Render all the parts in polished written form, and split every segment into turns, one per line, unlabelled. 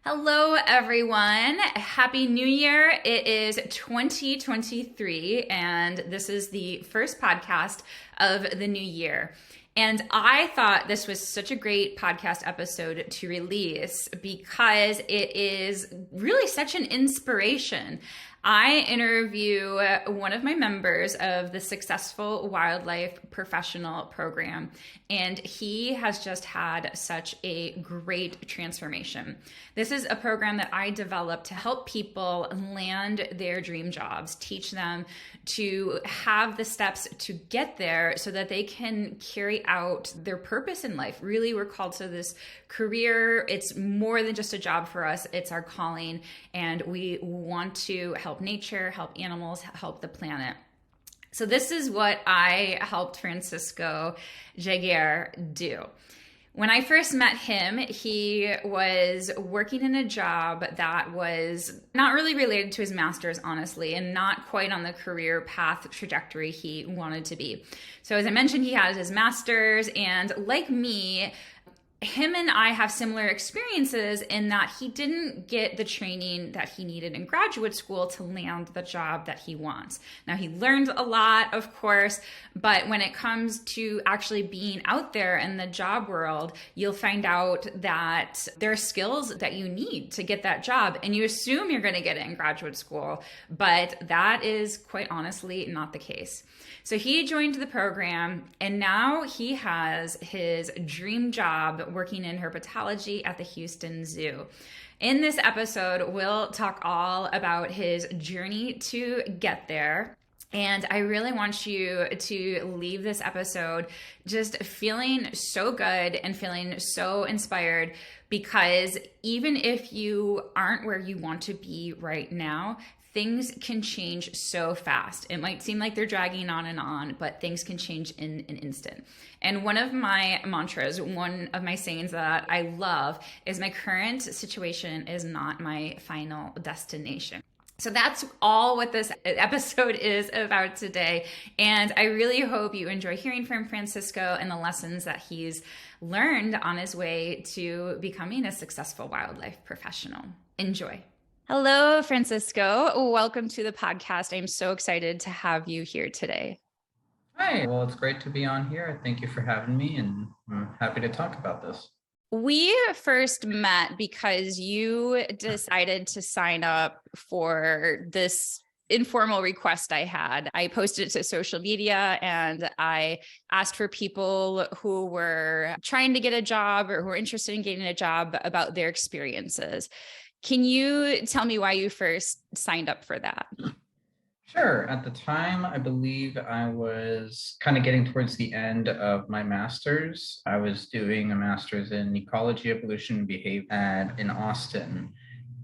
Hello, everyone. Happy New Year. It is 2023, and this is the first podcast of the new year. And I thought this was such a great podcast episode to release because it is really such an inspiration. I interview one of my members of the Successful Wildlife Professional Program, and he has just had such a great transformation. This is a program that I developed to help people land their dream jobs, teach them to have the steps to get there so that they can carry out their purpose in life. Really, we're called to this career. It's more than just a job for us, it's our calling, and we want to help nature, help animals, help the planet. So this is what I helped Francisco Llauger do. When I first met him, he was working in a job that was not really related to his master's, honestly, and not quite on the career path trajectory he wanted to be. So as I mentioned, he has his master's, and like me, him and I have similar experiences in that he didn't get the training that he needed in graduate school to land the job that he wants. Now, he learned a lot, of course, but when it comes to actually being out there in the job world, you'll find out that there are skills that you need to get that job, and you assume you're going to get it in graduate school, but that is quite honestly not the case. So he joined the program, and now he has his dream job working in herpetology at the Houston Zoo. In this episode, we'll talk all about his journey to get there. And I really want you to leave this episode just feeling so good and feeling so inspired, because even if you aren't where you want to be right now, things can change so fast. It might seem like they're dragging on, but things can change in an instant. And one of my mantras, one of my sayings that I love is, my current situation is not my final destination. So that's all what this episode is about today. And I really hope you enjoy hearing from Francisco and the lessons that he's learned on his way to becoming a successful wildlife professional. Enjoy. Hello, Francisco. Welcome to the podcast. I'm so excited to have you here today.
Hi, well, it's great to be on here. Thank you for having me, and I'm happy to talk about this.
We first met because you decided to sign up for this informal request I had. I posted it to social media, and I asked for people who were trying to get a job or who were interested in getting a job about their experiences. Can you tell me why you first signed up for that?
Sure. At the time, I believe I was kind of getting towards the end of my master's. I was doing a master's in ecology, evolution, and behavior in Austin.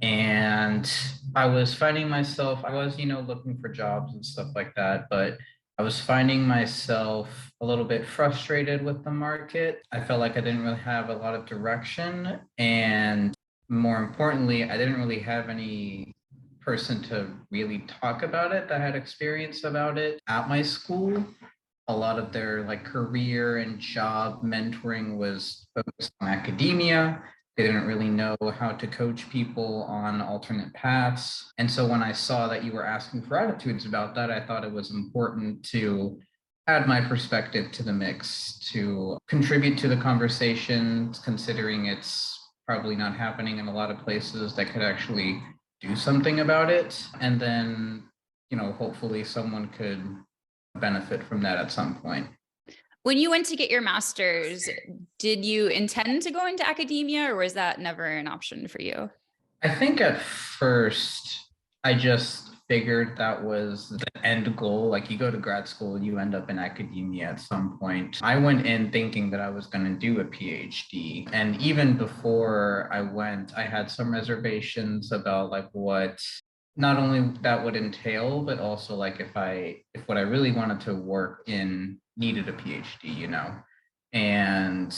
And I was finding myself, I was, looking for jobs and stuff like that, but I was finding myself a little bit frustrated with the market. I felt like I didn't really have a lot of direction, and more importantly, I didn't really have any person to really talk about it that had experience about it at my school. A lot of their career and job mentoring was focused on academia. They didn't really know how to coach people on alternate paths. And so when I saw that you were asking for attitudes about that, I thought it was important to add my perspective to the mix, to contribute to the conversation, considering it's probably not happening in a lot of places that could actually do something about it. And then, hopefully someone could benefit from that at some point.
When you went to get your master's, did you intend to go into academia, or was that never an option for you?
I think at first I just figured that was the end goal. Like, you go to grad school, you end up in academia at some point. I went in thinking that I was going to do a PhD. And even before I went, I had some reservations about what not only that would entail, but also if what I really wanted to work in needed a PhD. And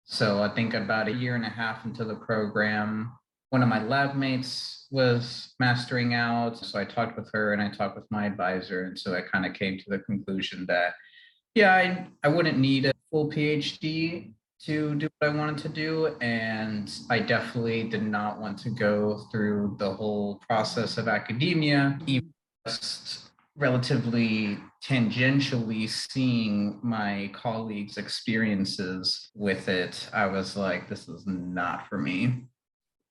so I think about a year and a half into the program, one of my lab mates was mastering out. So I talked with her and I talked with my advisor. And so I kind of came to the conclusion that, yeah, I wouldn't need a full PhD. to do what I wanted to do. And I definitely did not want to go through the whole process of academia, even just relatively tangentially seeing my colleagues' experiences with it. I was like, this is not for me.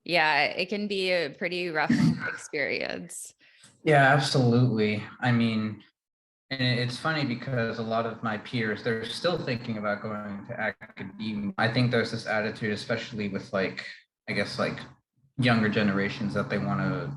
Yeah, it can be a pretty rough experience.
Yeah, absolutely. I mean, and it's funny because a lot of my peers, they're still thinking about going to academia. I think there's this attitude, especially with like, I guess like younger generations that they want to,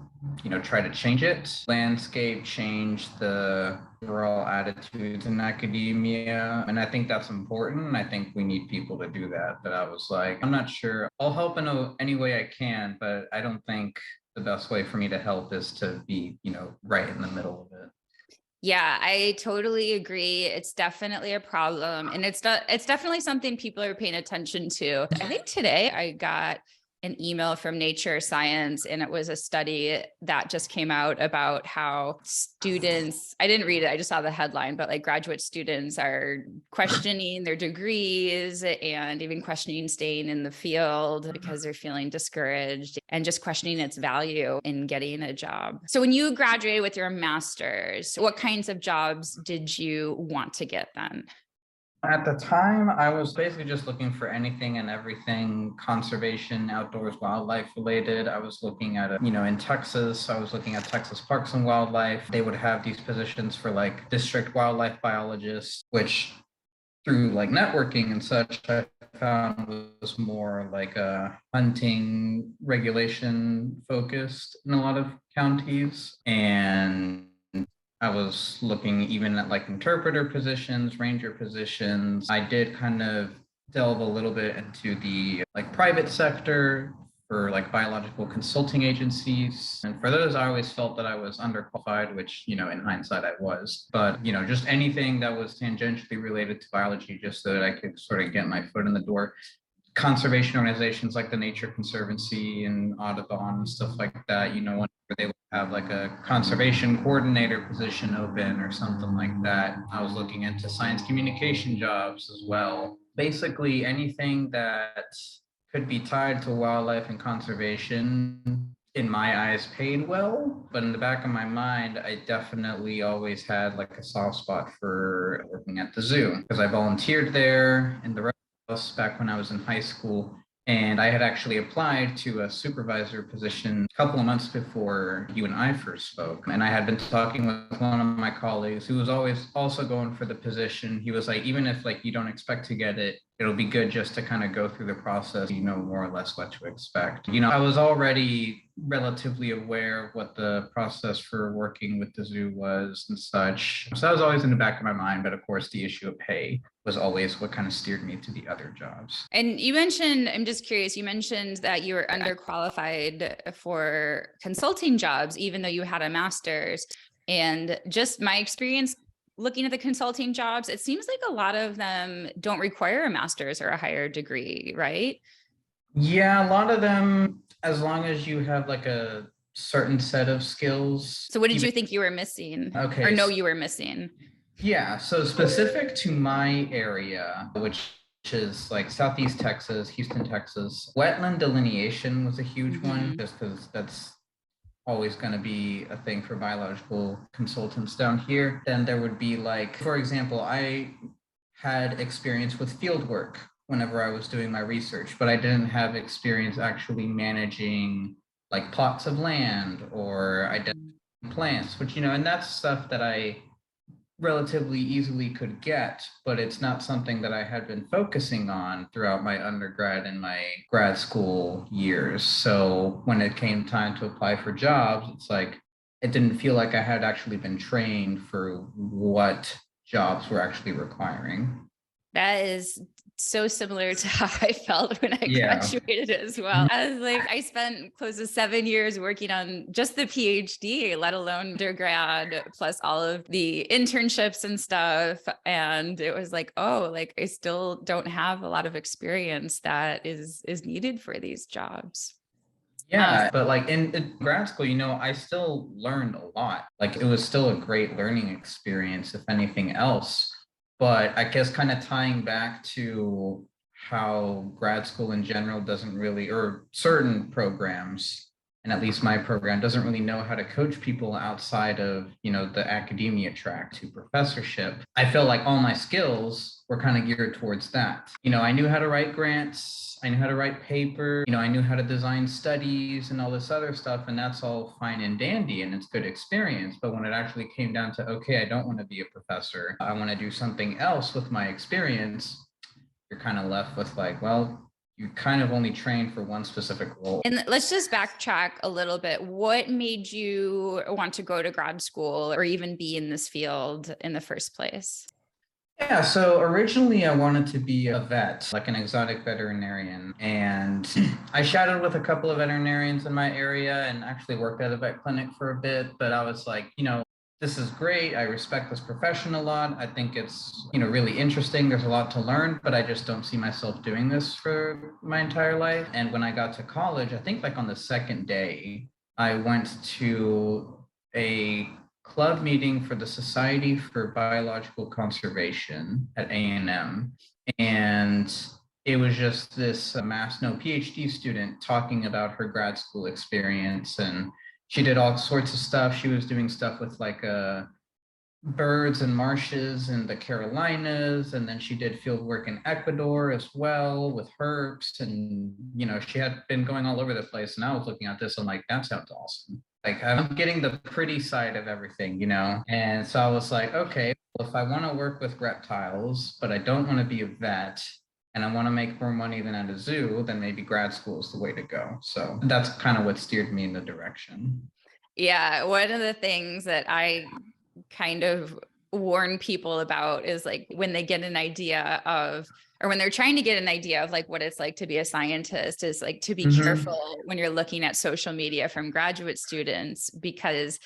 try to change it, landscape, change the overall attitudes in academia. And I think that's important. I think we need people to do that. But I was like, I'm not sure. I'll help in any way I can, but I don't think the best way for me to help is to be, right in the middle of it.
Yeah, I totally agree. It's definitely a problem, and it's definitely something people are paying attention to. I think today I got an email from Nature Science, and it was a study that just came out about how students, I didn't read it, I just saw the headline, but like graduate students are questioning their degrees and even questioning staying in the field because they're feeling discouraged and just questioning its value in getting a job. So when you graduated with your master's, what kinds of jobs did you want to get then?
At the time, I was basically just looking for anything and everything conservation, outdoors, wildlife related. I was looking at, in Texas, I was looking at Texas Parks and Wildlife. They would have these positions for like district wildlife biologists, which through like networking and such, I found was more like a hunting regulation focused in a lot of counties. And I was looking even at like interpreter positions, ranger positions. I did kind of delve a little bit into the like private sector for like biological consulting agencies. And for those, I always felt that I was underqualified, which, in hindsight I was. But, just anything that was tangentially related to biology, just so that I could sort of get my foot in the door. Conservation organizations like the Nature Conservancy and Audubon and stuff like that, whenever they would have like a conservation coordinator position open or something like that. I was looking into science communication jobs as well. Basically, anything that could be tied to wildlife and conservation, in my eyes, paid well. But in the back of my mind, I definitely always had like a soft spot for working at the zoo because I volunteered there in the back when I was in high school. And I had actually applied to a supervisor position a couple of months before you and I first spoke. And I had been talking with one of my colleagues who was always also going for the position. He was like, even if like you don't expect to get it, it'll be good just to kind of go through the process, more or less what to expect. I was already relatively aware of what the process for working with the zoo was and such. So that was always in the back of my mind. But of course, the issue of pay was always what kind of steered me to the other jobs.
And you mentioned, I'm just curious, you mentioned that you were underqualified for consulting jobs, even though you had a master's. And just my experience looking at the consulting jobs, it seems like a lot of them don't require a master's or a higher degree, right?
Yeah, a lot of them, as long as you have like a certain set of skills.
So what did you think you were missing?
Okay.
Or know you were missing?
Yeah, so specific to my area, which is like Southeast Texas, Houston, Texas, wetland delineation was a huge one, just because that's always going to be a thing for biological consultants down here. Then there would be like, for example, I had experience with field work whenever I was doing my research, but I didn't have experience actually managing like plots of land or identifying plants, which, and that's stuff that I relatively easily could get, but it's not something that I had been focusing on throughout my undergrad and my grad school years. So when it came time to apply for jobs, it's like it didn't feel like I had actually been trained for what jobs were actually requiring.
That is so similar to how I felt when I graduated as well. I was like, I spent close to 7 years working on just the PhD, let alone undergrad, plus all of the internships and stuff. And it was like, oh, like I still don't have a lot of experience that is needed for these jobs.
Yeah, but like in grad school, I still learned a lot. Like it was still a great learning experience, if anything else. But I guess kind of tying back to how grad school in general doesn't really, or certain programs, and at least my program doesn't really know how to coach people outside of, the academia track to professorship. I felt like all my skills were kind of geared towards that. I knew how to write grants, I knew how to write paper, I knew how to design studies and all this other stuff, and that's all fine and dandy and it's good experience. But when it actually came down to, okay, I don't want to be a professor, I want to do something else with my experience, you're kind of left with like, well, you kind of only train for one specific role.
And let's just backtrack a little bit. What made you want to go to grad school or even be in this field in the first place?
Yeah, so originally I wanted to be a vet, like an exotic veterinarian. And I shadowed with a couple of veterinarians in my area and actually worked at a vet clinic for a bit. But I was like, this is great. I respect this profession a lot. I think it's, really interesting. There's a lot to learn, but I just don't see myself doing this for my entire life. And when I got to college, I think like on the second day, I went to a club meeting for the Society for Biological Conservation at A&M. And it was just this PhD student talking about her grad school experience, and she did all sorts of stuff. She was doing stuff with like birds and marshes in the Carolinas. And then she did field work in Ecuador as well with herps. And, she had been going all over the place. And I was looking at this, I'm like, that sounds awesome. Like I'm getting the pretty side of everything, And so I was like, okay, well, if I want to work with reptiles, but I don't want to be a vet, and I want to make more money than at a zoo, then maybe grad school is the way to go. So that's kind of what steered me in the direction.
Yeah. One of the things that I kind of warn people about is like when they get an idea of, or when they're trying to get an idea of like what it's like to be a scientist, is like to be careful when you're looking at social media from graduate students, because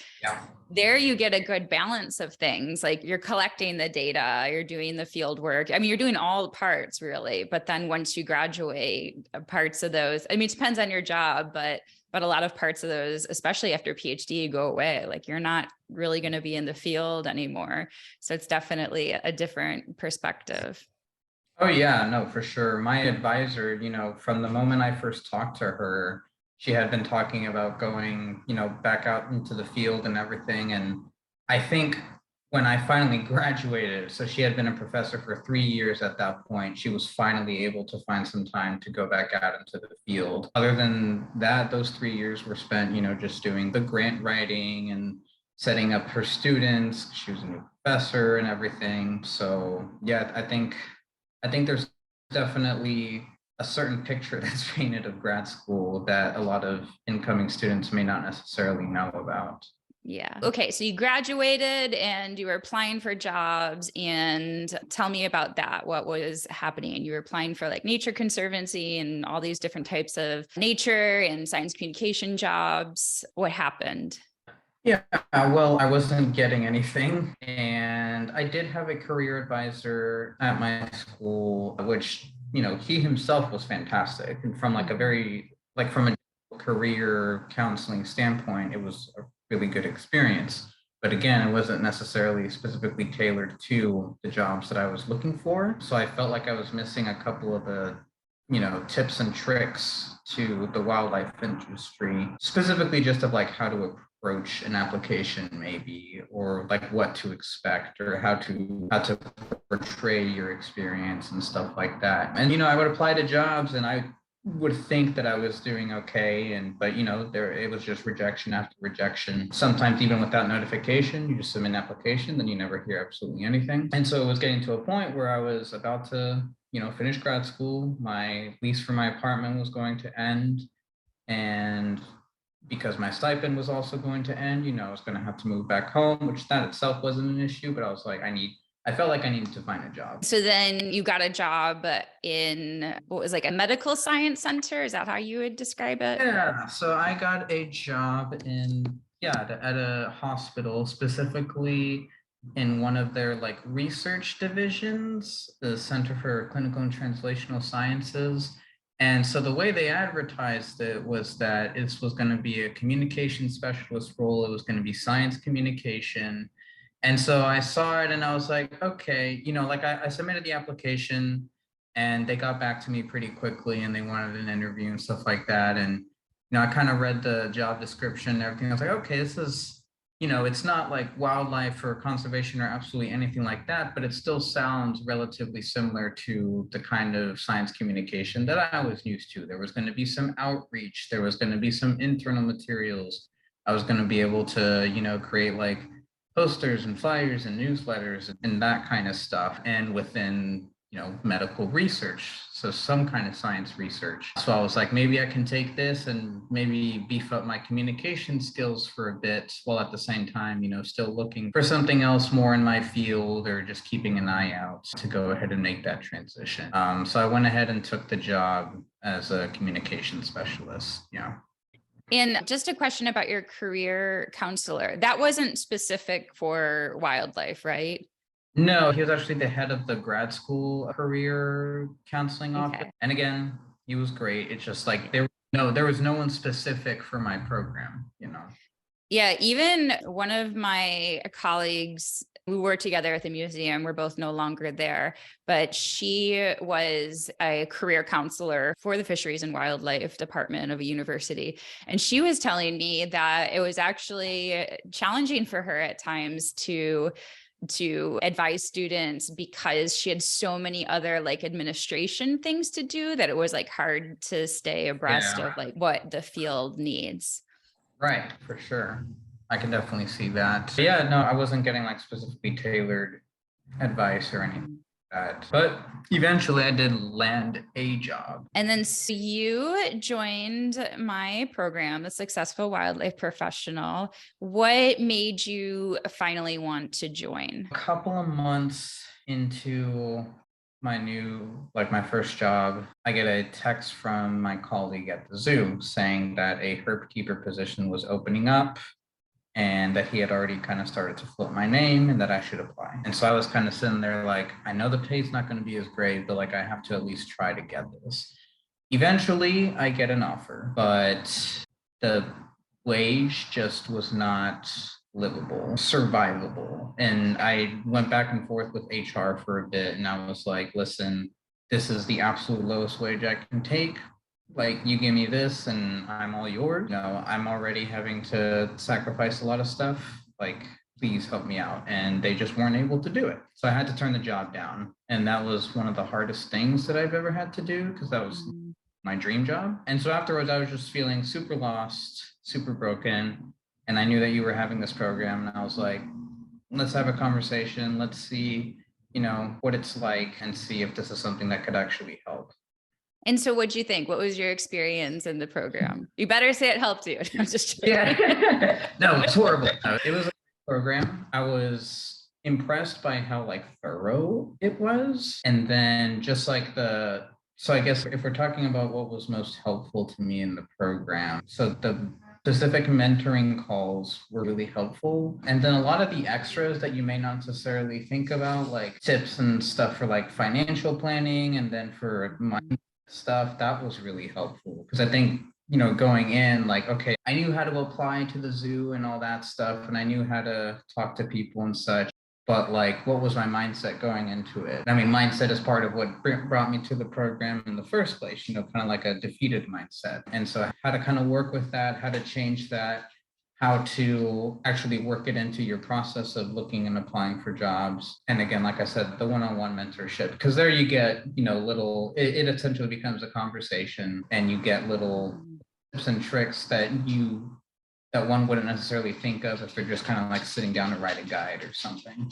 there you get a good balance of things. Like you're collecting the data, you're doing the field work. I mean, you're doing all parts really, but then once you graduate, parts of those, I mean, it depends on your job, but a lot of parts of those, especially after PhD, go away. Like you're not really going to be in the field anymore. So it's definitely a different perspective.
Oh yeah, no, for sure. My advisor, from the moment I first talked to her, she had been talking about going, back out into the field and everything. And I think when I finally graduated, so she had been a professor for 3 years at that point, she was finally able to find some time to go back out into the field. Other than that, those 3 years were spent, just doing the grant writing and setting up her students. She was a new professor and everything. So yeah, I think there's definitely a certain picture that's painted of grad school that a lot of incoming students may not necessarily know about.
Yeah. Okay. So you graduated and you were applying for jobs, and tell me about that. What was happening? You were applying for like Nature Conservancy and all these different types of nature and science communication jobs. What happened?
Yeah, well, I wasn't getting anything. And I did have a career advisor at my school, which, he himself was fantastic. And from like a very, like from a career counseling standpoint, it was a really good experience. But again, it wasn't necessarily specifically tailored to the jobs that I was looking for. So I felt like I was missing a couple of the, tips and tricks to the wildlife industry, specifically just of like how to approach an application maybe, or like what to expect, or how to portray your experience and stuff like that. And I would apply to jobs and I would think that I was doing okay, but there it was just rejection after rejection. Sometimes even without notification, you just submit an application, then you never hear absolutely anything. And so it was getting to a point where I was about to, finish grad school. My lease for my apartment was going to end, and because my stipend was also going to end, I was going to have to move back home, which that itself wasn't an issue, but I was like, I felt like I needed to find a job.
So then you got a job in what was like a medical science center. Is that how you would describe it?
Yeah. So I got a job at a hospital, specifically in one of their like research divisions, the Center for Clinical and Translational Sciences. And so the way they advertised it was that it was going to be a communication specialist role. It was going to be science communication. And so I saw it and I was like, okay, like I submitted the application. and they got back to me pretty quickly and they wanted an interview and stuff like that. And I kind of read the job description and everything. I was like, okay, this is, it's not like wildlife or conservation or absolutely anything like that, but it still sounds relatively similar to the kind of science communication that I was used to. There was going to be some outreach, there was going to be some internal materials. I was going to be able to, create like posters and flyers and newsletters and that kind of stuff. And within medical research, so some kind of science research. So I was like, maybe I can take this and maybe beef up my communication skills for a bit, while at the same time, still looking for something else more in my field, or just keeping an eye out to go ahead and make that transition. So I went ahead and took the job as a communication specialist.
And just a question about your career counselor. That wasn't specific for wildlife, right?
No, he was actually the head of the grad school career counseling office.
Okay.
And again, he was great. It's just like there was no one specific for my program,
Yeah, even one of my colleagues, we were together at the museum. We're both no longer there, but she was a career counselor for the Fisheries and Wildlife Department of a university. And she was telling me that it was actually challenging for her at times to advise students, because she had so many other like administration things to do, that it was like hard to stay abreast of like what the field needs.
Right, for sure. I can definitely see that. But yeah, no, I wasn't getting like specifically tailored advice or anything like that. But eventually I did land a job.
And then so you joined my program, the Successful Wildlife Professional. What made you finally want to join?
A couple of months into my first job, I get a text from my colleague at the zoo saying that a herp keeper position was opening up, and that he had already kind of started to float my name and that I should apply. And so I was kind of sitting there like, I know the pay's not going to be as great, but like I have to at least try to get this. Eventually I get an offer, but the wage just was not livable, survivable. And I went back and forth with HR for a bit, and I was like, listen, this is the absolute lowest wage I can take. Like, you give me this and I'm all yours. I'm already having to sacrifice a lot of stuff. Like, please help me out. And they just weren't able to do it. So I had to turn the job down. And that was one of the hardest things that I've ever had to do, because that was my dream job. And so afterwards, I was just feeling super lost, super broken. And I knew that you were having this program, and I was like, let's have a conversation. Let's see, what it's like, and see if this is something that could actually help.
And so what'd you think? What was your experience in the program? You better say it helped you. I'm just joking.
Yeah. No, it's horrible. It was a program. I was impressed by how like thorough it was. And then just like so I guess if we're talking about what was most helpful to me in the program, so the specific mentoring calls were really helpful. And then a lot of the extras that you may not necessarily think about, like tips and stuff for like financial planning, and then for mind stuff, that was really helpful. Because I think, going in, like, okay, I knew how to apply to the zoo and all that stuff, and I knew how to talk to people and such. But like, what was my mindset going into it? I mean, mindset is part of what brought me to the program in the first place, kind of like a defeated mindset. And so how to kind of work with that, how to change that, how to actually work it into your process of looking and applying for jobs. And again, like I said, the one-on-one mentorship, because there you get, it essentially becomes a conversation, and you get little tips and tricks that one wouldn't necessarily think of if they're just kind of like sitting down to write a guide or something.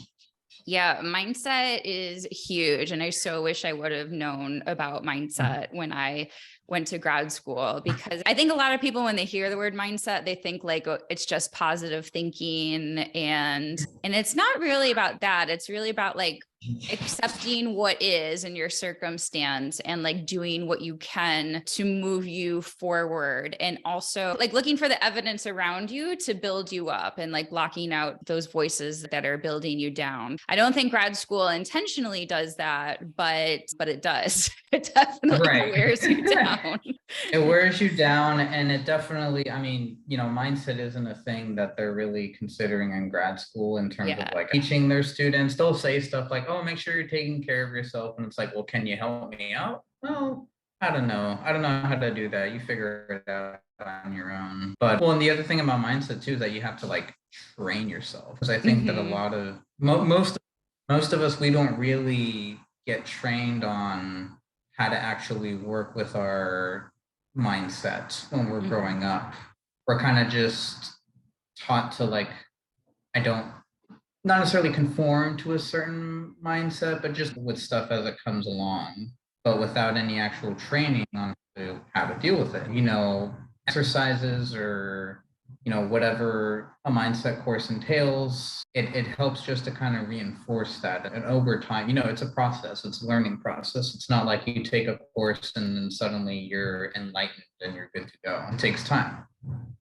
Yeah, mindset is huge. And I so wish I would have known about mindset when I went to grad school, because I think a lot of people, when they hear the word mindset, they think like, oh, it's just positive thinking. And it's not really about that. It's really about like accepting what is in your circumstance, and like doing what you can to move you forward, and also like looking for the evidence around you to build you up, and like blocking out those voices that are building you down. I don't think grad school intentionally does that, but it does. It definitely wears you down.
It wears you down, and it definitely, I mean, mindset isn't a thing that they're really considering in grad school in terms of like teaching their students. They'll say stuff like, oh, make sure you're taking care of yourself. And it's like, well, can you help me out? Well, I don't know. I don't know how to do that. You figure it out on your own. But well, and the other thing about mindset too is that you have to like train yourself. Because I think that a lot of most of us, we don't really get trained on how to actually work with our mindset when we're growing up. We're kind of just taught to like, I don't not necessarily conform to a certain mindset, but just with stuff as it comes along, but without any actual training on how to deal with it. Exercises or, whatever a mindset course entails, it helps just to kind of reinforce that. And over time, it's a process, it's a learning process. It's not like you take a course and then suddenly you're enlightened and you're good to go. It takes time.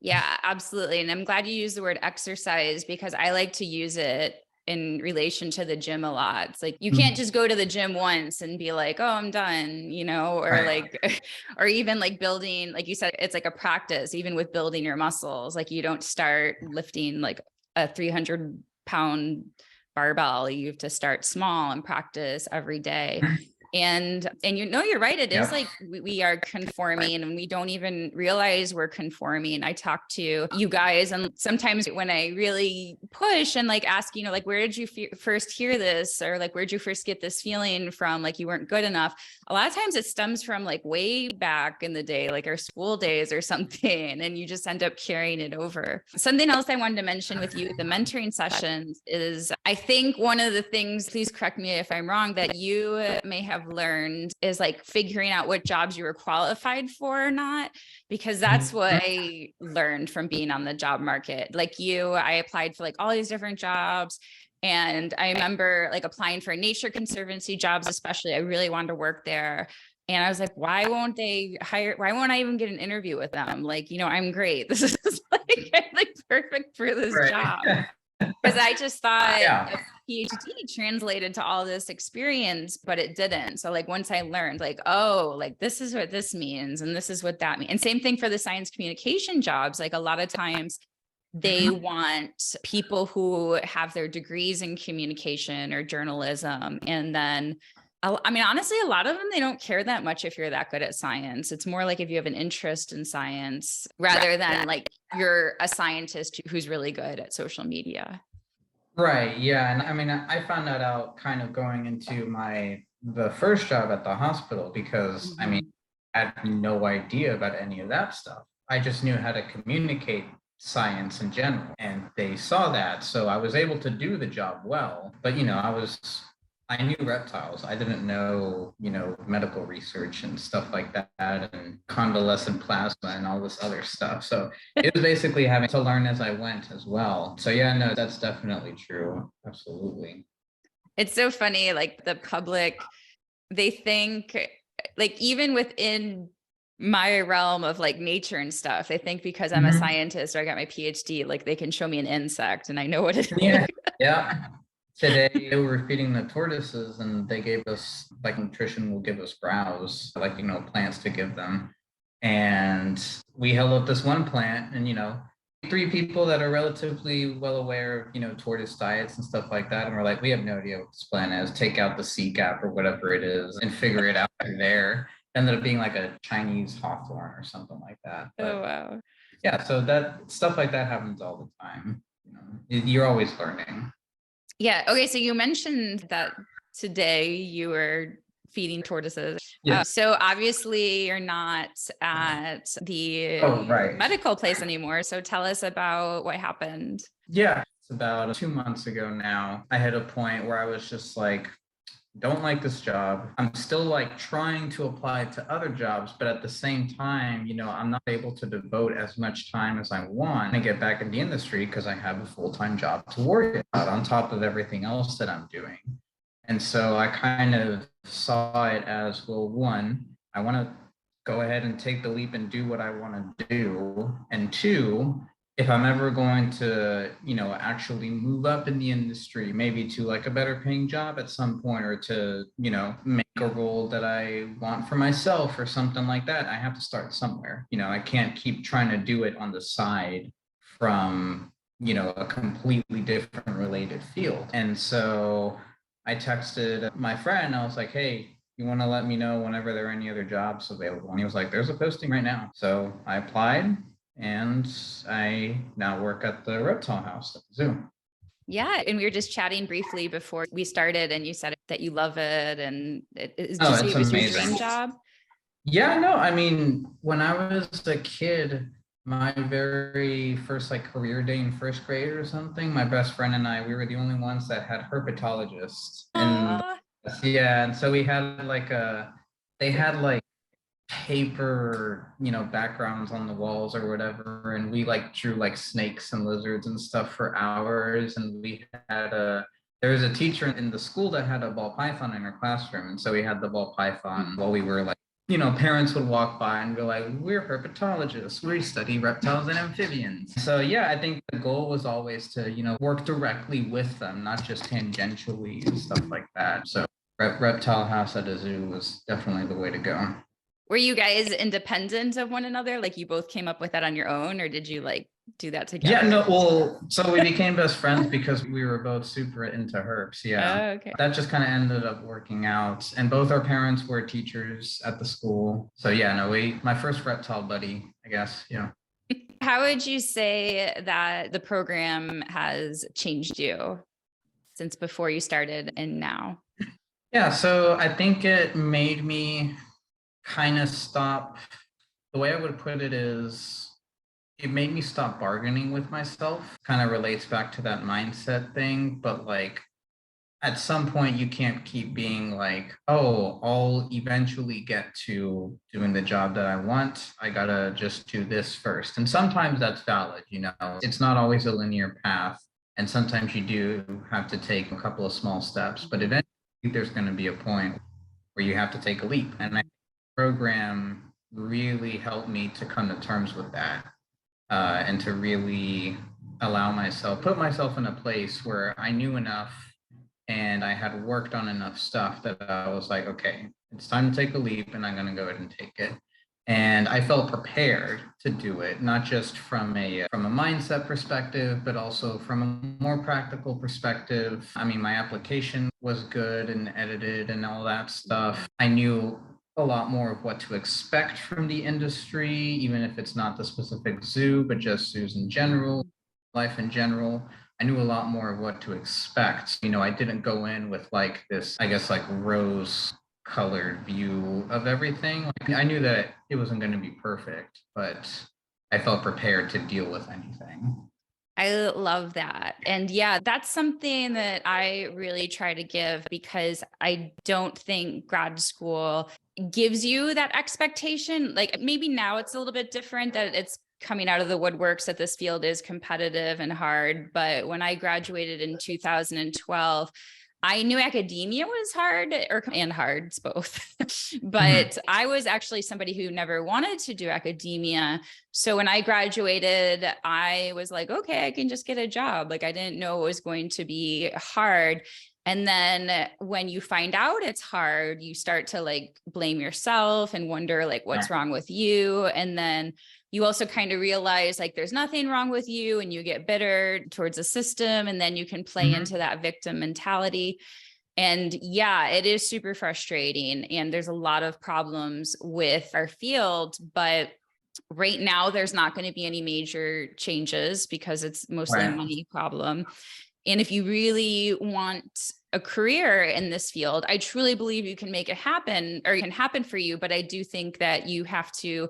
Yeah, absolutely. And I'm glad you used the word exercise because I like to use it in relation to the gym a lot. It's like, you can't just go to the gym once and be like, oh, I'm done, or
Right.
like, or even like building, like you said, it's like a practice, even with building your muscles. Like you don't start lifting like a 300-pound barbell. You have to start small and practice every day. And you're right. It is like we are conforming and we don't even realize we're conforming. I talk to you guys, and sometimes when I really push and like ask, like, where did you first hear this? Or like, where'd you first get this feeling from? Like you weren't good enough. A lot of times it stems from like way back in the day, like our school days or something. And you just end up carrying it over. Something else I wanted to mention with you, the mentoring sessions, is I think one of the things, please correct me if I'm wrong, that you may have learned is like figuring out what jobs you were qualified for or not, because that's what I learned from being on the job market. Like I applied for like all these different jobs. And I remember like applying for nature conservancy jobs, especially. I really wanted to work there. And I was like, why won't I even get an interview with them? Like, I'm great. This is like perfect for this job. Because I just thought a PhD translated to all this experience, but it didn't. So like once I learned like, oh, like this is what this means and this is what that means. And same thing for the science communication jobs. Like a lot of times they want people who have their degrees in communication or journalism. And then, I mean, honestly, a lot of them, they don't care that much if you're that good at science. It's more like if you have an interest in science rather than like you're a scientist who's really good at social media.
Right. Yeah. And I mean, I found that out kind of going into the first job at the hospital because I mean, I had no idea about any of that stuff. I just knew how to communicate science in general, and they saw that. So I was able to do the job well. But, I knew reptiles. I didn't know, medical research and stuff like that and convalescent plasma and all this other stuff. So it was basically having to learn as I went as well. So yeah, no, that's definitely true. Absolutely.
It's so funny. Like the public, they think like even within my realm of like nature and stuff, they think because I'm a scientist or I got my PhD, like they can show me an insect and I know what it is.
Yeah. Today we were feeding the tortoises and they gave us like nutrition will give us browse, like, plants to give them. And we held up this one plant and, three people that are relatively well aware of, tortoise diets and stuff like that. And we're like, we have no idea what this plant is. Take out the sea cap or whatever it is and figure it out through there. Ended up being like a Chinese hawthorn or something like that. But,
oh, wow.
Yeah. So that stuff like that happens all the time. You're always learning.
Yeah. Okay. So you mentioned that today you were feeding tortoises.
Yeah.
So obviously you're not at the medical place anymore. So tell us about what happened.
Yeah. It's about 2 months ago now. I hit a point where I was just like, don't like this job. I'm still like trying to apply to other jobs, but at the same time, I'm not able to devote as much time as I want to get back in the industry because I have a full-time job to worry about on top of everything else that I'm doing. And so I kind of saw it as, well, one, I want to go ahead and take the leap and do what I want to do. And two, if I'm ever going to, actually move up in the industry, maybe to like a better paying job at some point or to, make a role that I want for myself or something like that, I have to start somewhere. I can't keep trying to do it on the side from, a completely different related field. And so I texted my friend. I was like, hey, you want to let me know whenever there are any other jobs available? And he was like, there's a posting right now. So I applied and I now work at the reptile house at the zoo.
Yeah. And we were just chatting briefly before we started, and you said that you love it. And did you
Oh,
say
it's
it was your dream
amazing.
job?
Yeah, no, I mean, when I was a kid, my very first like career day in first grade or something, my best friend and I, we were the only ones that had herpetologists. And
Aw.
yeah, and so we had like they had like paper, backgrounds on the walls or whatever, and we like drew like snakes and lizards and stuff for hours. And we had there was a teacher in the school that had a ball python in her classroom, and so we had the ball python while we were like, parents would walk by and be like, we're herpetologists, we study reptiles and amphibians. So yeah, I think the goal was always to, work directly with them, not just tangentially and stuff like that. So reptile house at a zoo was definitely the way to go.
Were you guys independent of one another? Like you both came up with that on your own, or did you like do that
Yeah,
together?
no, well, so we became best friends because we were both super into herps. Yeah.
Oh, okay.
That just kind of ended up working out. And both our parents were teachers at the school. So yeah, no, my first reptile buddy, I guess. Yeah.
How would you say that the program has changed you since before you started and now?
Yeah. So I think it made me kind of stop. The way I would put it is it made me stop bargaining with myself. Kind of relates back to that mindset thing, but like at some point you can't keep being like, oh, I'll eventually get to doing the job that I want. I gotta just do this first. And sometimes that's valid, it's not always a linear path. And sometimes you do have to take a couple of small steps, but eventually there's going to be a point where you have to take a leap. And I program really helped me to come to terms with that, and to really put myself in a place where I knew enough and I had worked on enough stuff that I was like, okay, it's time to take a leap and I'm going to go ahead and take it. And I felt prepared to do it, not just from a mindset perspective, but also from a more practical perspective. I mean, my application was good and edited and all that stuff. I knew a lot more of what to expect from the industry, even if it's not the specific zoo, but just zoos in general, life in general. I knew a lot more of what to expect. I didn't go in with like this, I guess, like rose colored view of everything. Like, I knew that it wasn't going to be perfect, but I felt prepared to deal with anything.
I love that. And yeah, that's something that I really try to give, because I don't think grad school gives you that expectation. Like maybe now it's a little bit different, that it's coming out of the woodworks that this field is competitive and hard. But when I graduated in 2012, I knew academia was hard, and hard, it's both. But I was actually somebody who never wanted to do academia. So when I graduated, I was like, okay, I can just get a job. Like I didn't know it was going to be hard. And then when you find out it's hard, you start to like blame yourself and wonder like what's wrong with you. And then you also kind of realize like there's nothing wrong with you, and you get bitter towards the system, and then you can play into that victim mentality. And yeah, it is super frustrating, and there's a lot of problems with our field, but right now there's not going to be any major changes because it's mostly a money problem. And if you really want a career in this field, I truly believe you can make it happen, or it can happen for you. But I do think that you have to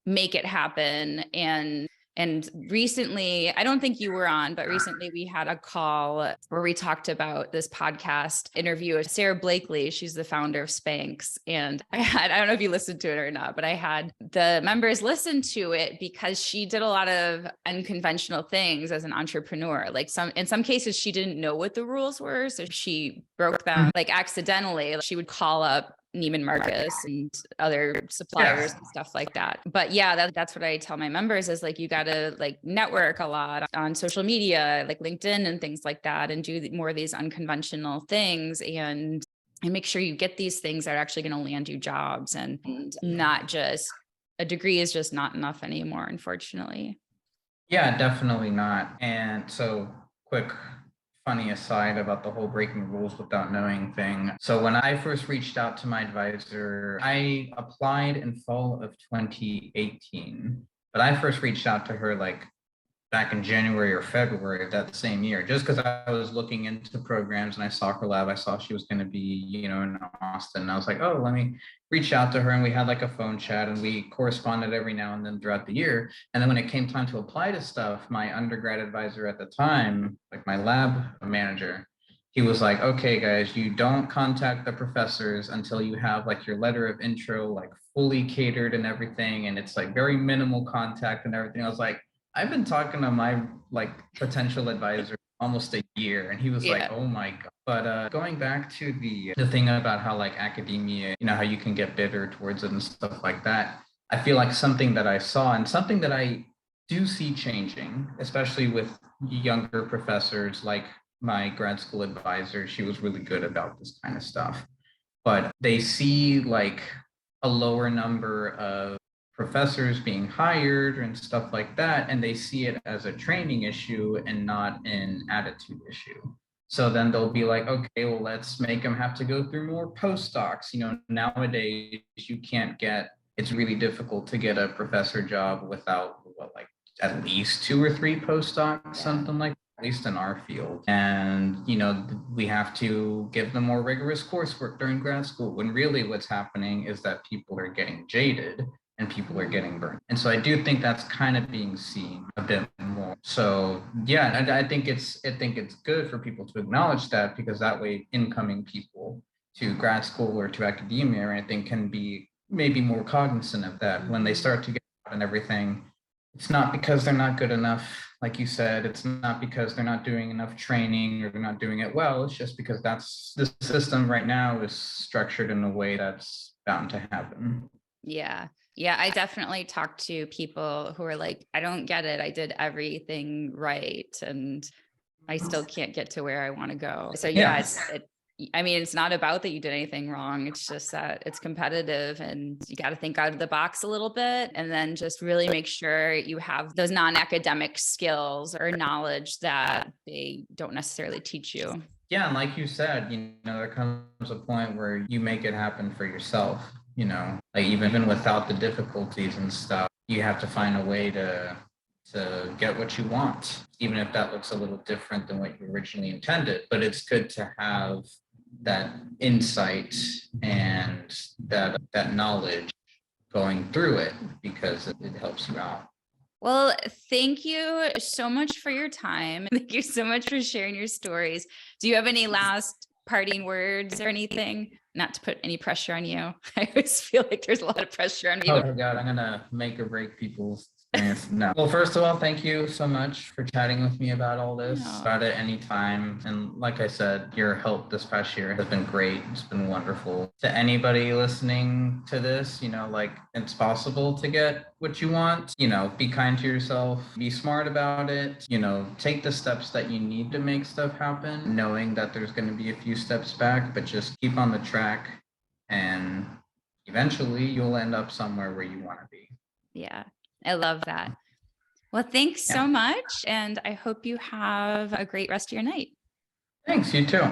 make it happen. And recently, I don't think you were on, but recently we had a call where we talked about this podcast interview with Sarah Blakely. She's the founder of Spanx. And I don't know if you listened to it or not, but I had the members listen to it because she did a lot of unconventional things as an entrepreneur. Like in some cases, she didn't know what the rules were. So she broke them like accidentally. She would call up Neiman Marcus and other suppliers and stuff like that. But yeah, that's what I tell my members is like, you got to like network a lot on social media, like LinkedIn and things like that, and do more of these unconventional things, and make sure you get these things that are actually going to land you jobs, and not just a degree is just not enough anymore, unfortunately.
Yeah, definitely not. And so quick funny aside about the whole breaking rules without knowing thing. So when I first reached out to my advisor, I applied in fall of 2018, but I first reached out to her like back in January or February of that same year, just because I was looking into programs and I saw her lab. I saw she was going to be, in Austin. And I was like, oh, let me reach out to her. And we had like a phone chat and we corresponded every now and then throughout the year. And then when it came time to apply to stuff, my undergrad advisor at the time, like my lab manager, he was like, okay, guys, you don't contact the professors until you have like your letter of intro, like fully catered and everything. And it's like very minimal contact and everything. I was like, I've been talking to my like potential advisor almost a year, and he was like, "Oh my God." But going back to the thing about how like academia, how you can get bitter towards it and stuff like that. I feel like something that I saw and something that I do see changing, especially with younger professors like my grad school advisor. She was really good about this kind of stuff, but they see like a lower number of professors being hired and stuff like that, and they see it as a training issue and not an attitude issue. So then they'll be like, okay, well, let's make them have to go through more postdocs. Nowadays you can't it's really difficult to get a professor job without like at least 2 or 3 postdocs, something like that, at least in our field. And, we have to give them more rigorous coursework during grad school, when really what's happening is that people are getting jaded and people are getting burned. And so I do think that's kind of being seen a bit more. So yeah, I think it's good for people to acknowledge that, because that way incoming people to grad school or to academia or anything can be maybe more cognizant of that when they start to get out and everything. It's not because they're not good enough, like you said. It's not because they're not doing enough training or they're not doing it well. It's just because the system right now is structured in a way that's bound to happen.
Yeah. Yeah, I definitely talked to people who are like, I don't get it. I did everything right, and I still can't get to where I want to go. So yeah, it's not about that you did anything wrong. It's just that it's competitive and you got to think out of the box a little bit, and then just really make sure you have those non-academic skills or knowledge that they don't necessarily teach you.
Yeah, and like you said, there comes a point where you make it happen for yourself. Like even without the difficulties and stuff, you have to find a way to get what you want, even if that looks a little different than what you originally intended. But it's good to have that insight and that knowledge going through it, because it helps you out.
Well, thank you so much for your time. Thank you so much for sharing your stories. Do you have any last parting words or anything? Not to put any pressure on you. I always feel like there's a lot of pressure on me.
Oh God, I'm gonna make or break people's experience. No. Well, first of all, thank you so much for chatting with me about all this. About it anytime. And like I said, your help this past year has been great. It's been wonderful. To anybody listening to this, like it's possible to get what you want. Be kind to yourself, be smart about it, take the steps that you need to make stuff happen, knowing that there's going to be a few steps back, but just keep on the track, and eventually you'll end up somewhere where you want to be.
Yeah, I love that. Well, thanks so much. And I hope you have a great rest of your night.
Thanks, you too.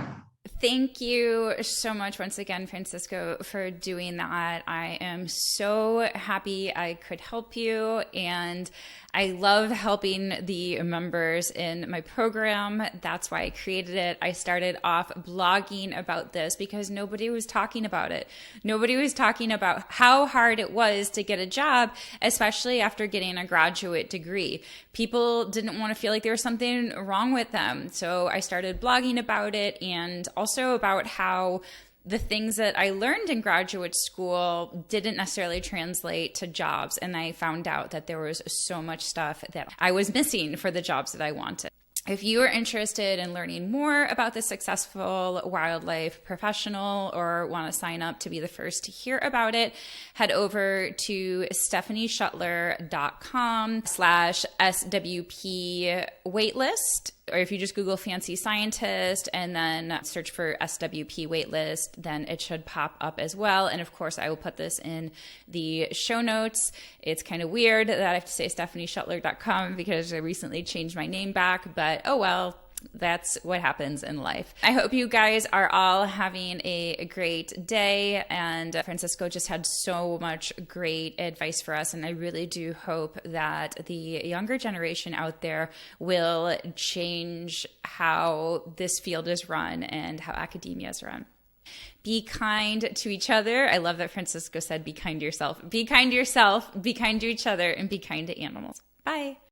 Thank you so much once again, Francisco, for doing that. I am so happy I could help you, and I love helping the members in my program. That's why I created it. I started off blogging about this because nobody was talking about it. Nobody was talking about how hard it was to get a job, especially after getting a graduate degree. People didn't want to feel like there was something wrong with them. So I started blogging about it, and also about how the things that I learned in graduate school didn't necessarily translate to jobs. And I found out that there was so much stuff that I was missing for the jobs that I wanted. If you are interested in learning more about the successful wildlife professional or want to sign up to be the first to hear about it, head over to stephanieschuttler.com/SWP waitlist. Or if you just Google fancy scientist and then search for SWP waitlist, then it should pop up as well. And of course, I will put this in the show notes. It's kind of weird that I have to say stephanieschuttler.com because I recently changed my name back, but oh well, That's what happens in life. I hope you guys are all having a great day. And Francisco just had so much great advice for us. And I really do hope that the younger generation out there will change how this field is run and how academia is run. Be kind to each other. I love that Francisco said, be kind to yourself. Be kind to yourself, be kind to each other, and be kind to animals. Bye.